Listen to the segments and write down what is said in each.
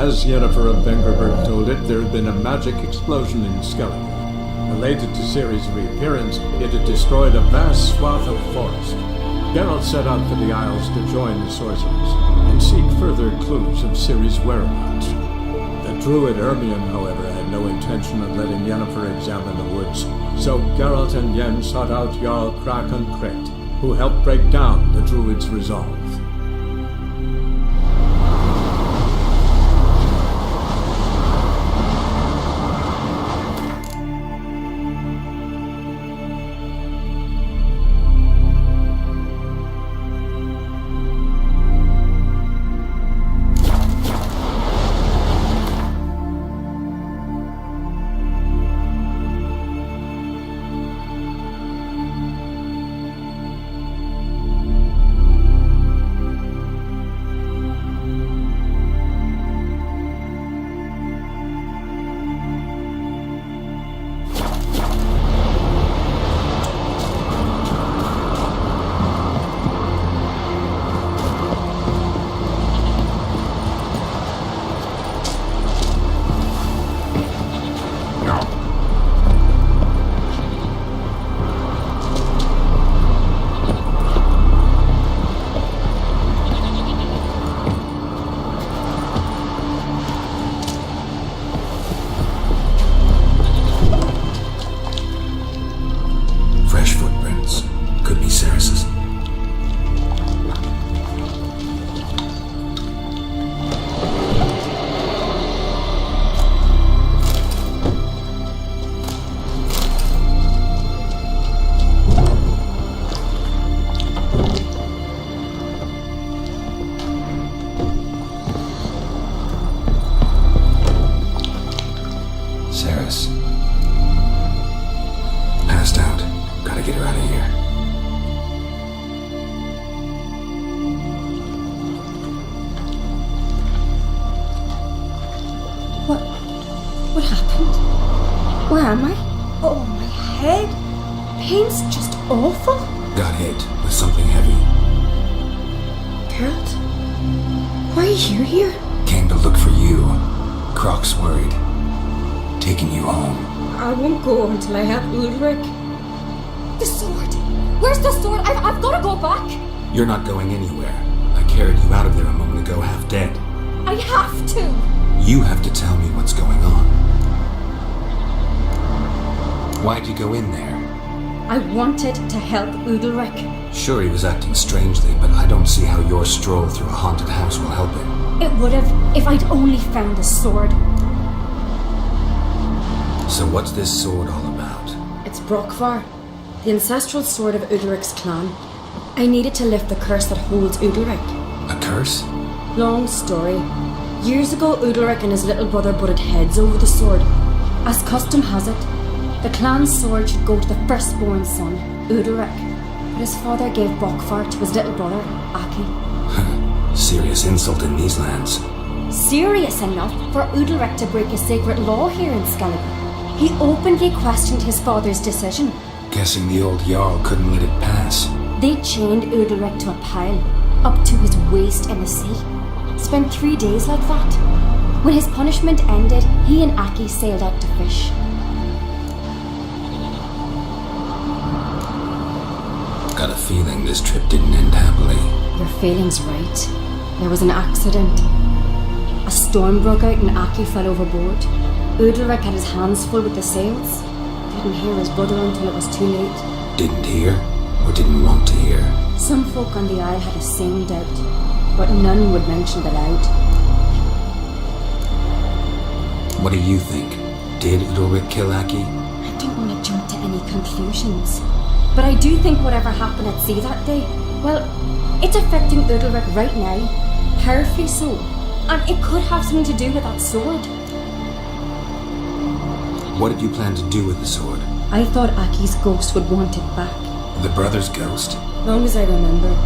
As Yennefer of Vengerberg told it, there had been a magic explosion in Skellige. Related to Ciri's reappearance, it had destroyed a vast swath of forest. Geralt set out for the Isles to join the sorcerers and seek further clues of Ciri's whereabouts. The druid Ermion, however, had no intention of letting Yennefer examine the woods, so Geralt and Yen sought out Jarl Krakon Kret, who helped break down the druid's resolve. Passed out. Gotta get her out of here. What happened? Where am I? Oh, my head. Pain's just awful. Got hit with something heavy. Geralt? Why are you here? Came to look for you. Croc's worried. Taking you home. I won't go until I have Ulrich. The sword! Where's the sword? I've got to go back! You're not going anywhere. I carried you out of there a moment ago half dead. I have to! You have to tell me what's going on. Why'd you go in there? I wanted to help Udalric. Sure, he was acting strangely, but I don't see how your stroll through a haunted house will help him. It would have if I'd only found the sword. So what's this sword all about? It's Brokvar, the ancestral sword of Udalric's clan. I needed to lift the curse that holds Udalric. A curse? Long story. Years ago, Udalric and his little brother butted heads over the sword. As custom has it, the clan's sword should go to the firstborn son, Udalric. But his father gave Brokvar to his little brother, Aki. Serious insult in these lands. Serious enough for Udalric to break a sacred law here in Skellige. He openly questioned his father's decision. Guessing the old Jarl couldn't let it pass. They chained Udalric to a pile, up to his waist in the sea. Spent 3 days like that. When his punishment ended, he and Aki sailed out to fish. Got a feeling this trip didn't end happily. Your feeling's right. There was an accident. A storm broke out and Aki fell overboard. Udalric had his hands full with the sails. Didn't hear his brother until it was too late. Didn't hear? Or didn't want to hear? Some folk on the isle had the same doubt, but none would mention it aloud. What do you think? Did Udalric kill Aki? I don't want to jump to any conclusions, but I do think whatever happened at sea that day, well, it's affecting Udalric right now, powerfully so, and it could have something to do with that sword. What did you plan to do with the sword? I thought Aki's ghost would want it back. The brother's ghost? Long as I remember,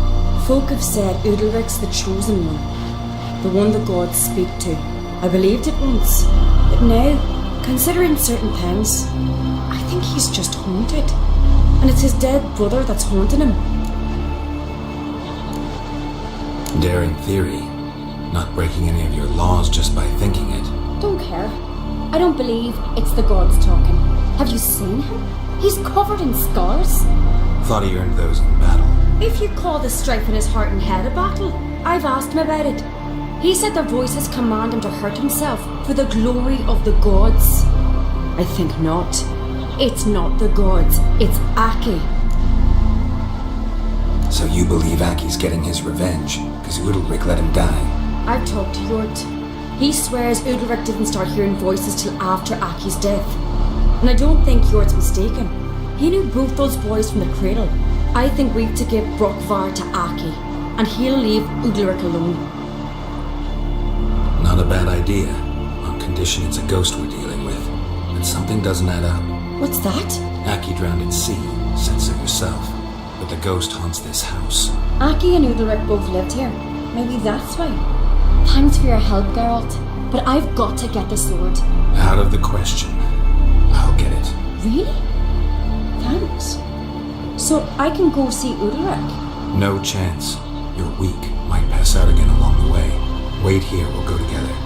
folk have said Udalric's the chosen one, the one the gods speak to. I believed it once, but now, considering certain things, I think he's just haunted. And it's his dead brother that's haunting him. Daring theory. Not breaking any of your laws just by thinking it. Don't care. I don't believe it's the gods talking. Have you seen him? He's covered in scars. Thought he earned those in battle. If you call the strife in his heart and head a battle, I've asked him about it. He said their voices command him to hurt himself for the glory of the gods. I think not. It's not the gods, it's Aki. So you believe Aki's getting his revenge, because Udalric let him die? I've talked to Yort. He swears Udalric didn't start hearing voices till after Aki's death. And I don't think Yort's mistaken. He knew both those boys from the cradle. I think we've to give Brokvar to Aki, and he'll leave Udalric alone. Not a bad idea, on condition it's a ghost we're dealing with, and something doesn't add up. What's that? Aki drowned at sea, said so yourself, but the ghost haunts this house. Aki and Udalric both lived here. Maybe that's why. Thanks for your help, Geralt, but I've got to get the sword. Out of the question. I'll get it. Really? Thanks. So I can go see Udalric? No chance. You're weak. Might pass out again along the way. Wait here, we'll go together.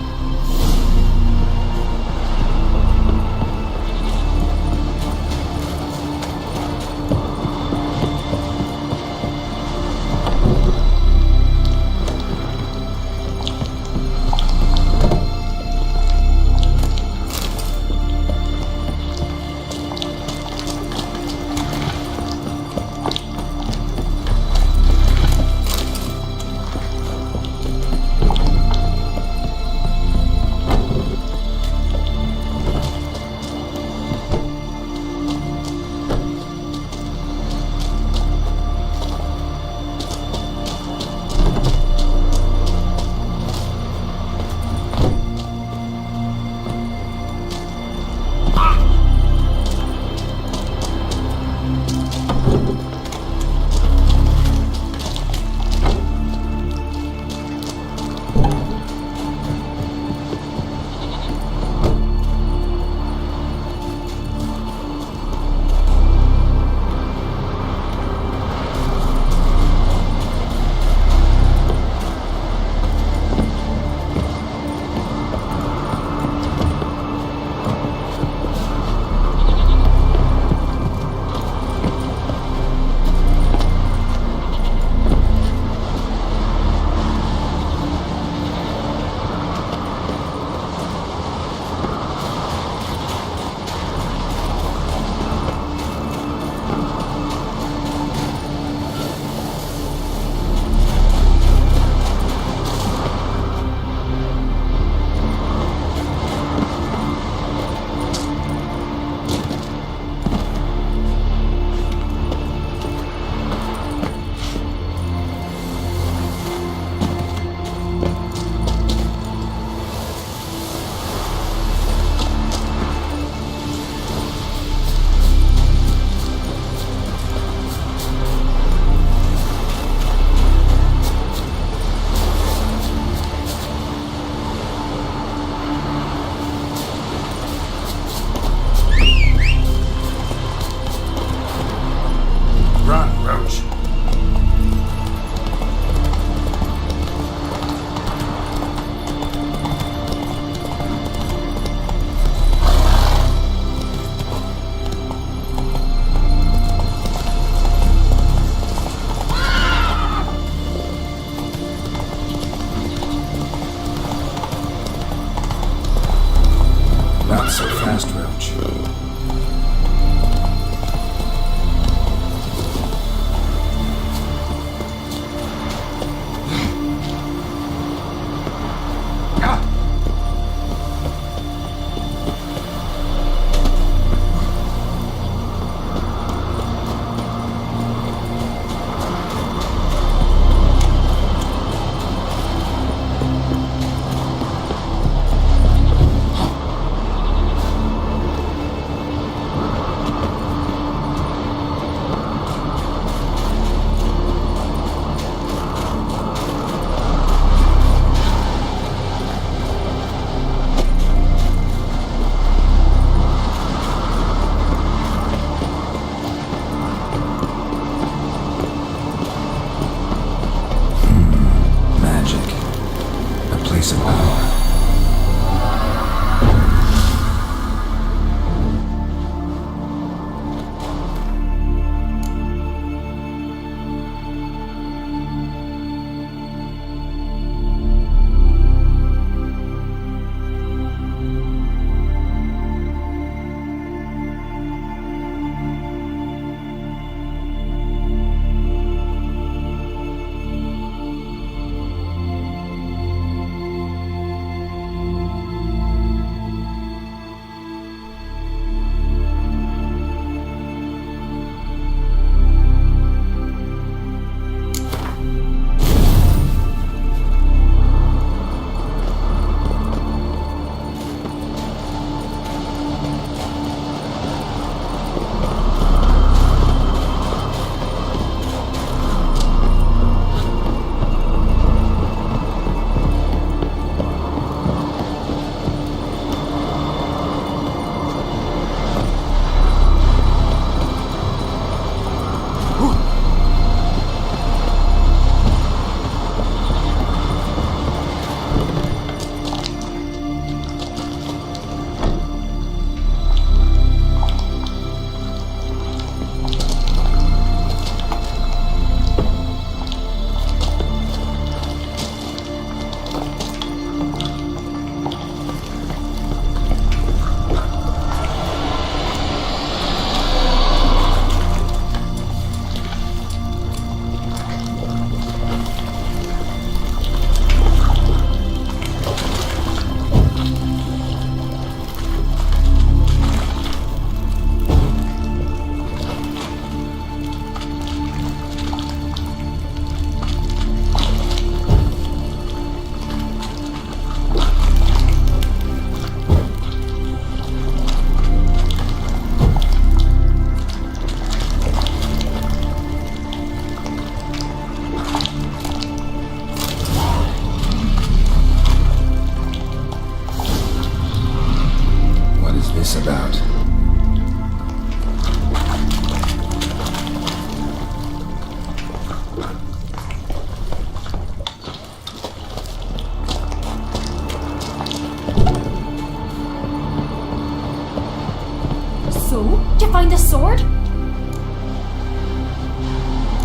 So, did you find the sword?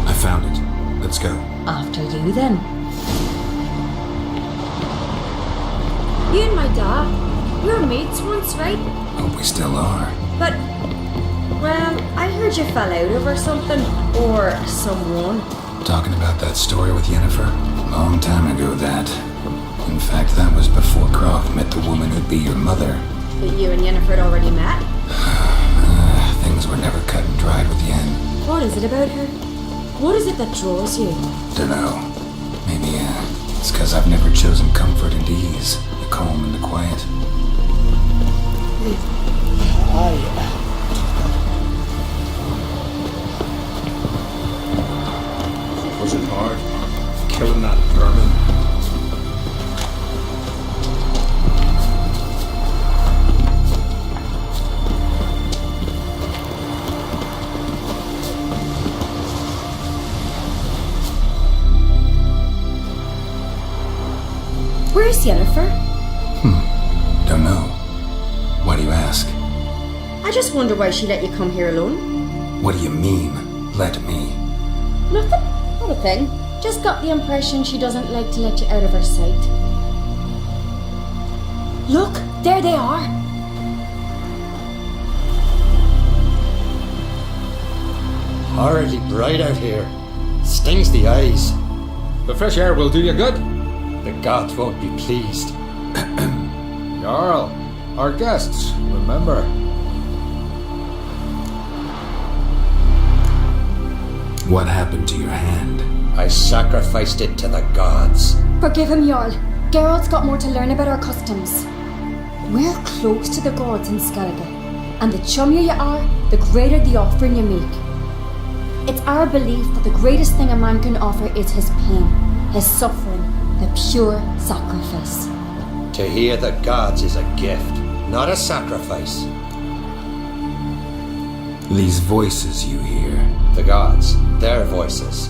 I found it. Let's go. After you, then. You and my dad, we were mates once, right? Hope we still are. But, well, I heard you fell out over something. Or someone. Talking about that story with Yennefer? Long time ago, that. In fact, that was before Croft met the woman who'd be your mother. But you and Yennefer had already met? Things were never cut and dried with Yen. What is it about her? What is it that draws you? Dunno. Maybe, it's 'cause I've never chosen comfort and ease. The calm and the quiet. Was it hard? Killing that vermin? Where's Yennefer? Don't know. Why do you ask? I just wonder why she let you come here alone. What do you mean, let me? Nothing. Not a thing. Just got the impression she doesn't like to let you out of her sight. Look, there they are. Horribly bright out here. Stings the eyes. The fresh air will do you good. The gods won't be pleased. Jarl, our guests, remember. What happened to your hand? I sacrificed it to the gods. Forgive him, Jarl. Geralt's got more to learn about our customs. We're close to the gods in Skellige, and the chummier you are, the greater the offering you make. It's our belief that the greatest thing a man can offer is his pain, his suffering, the pure sacrifice. To hear the gods is a gift, not a sacrifice. These voices you hear. The gods, their voices.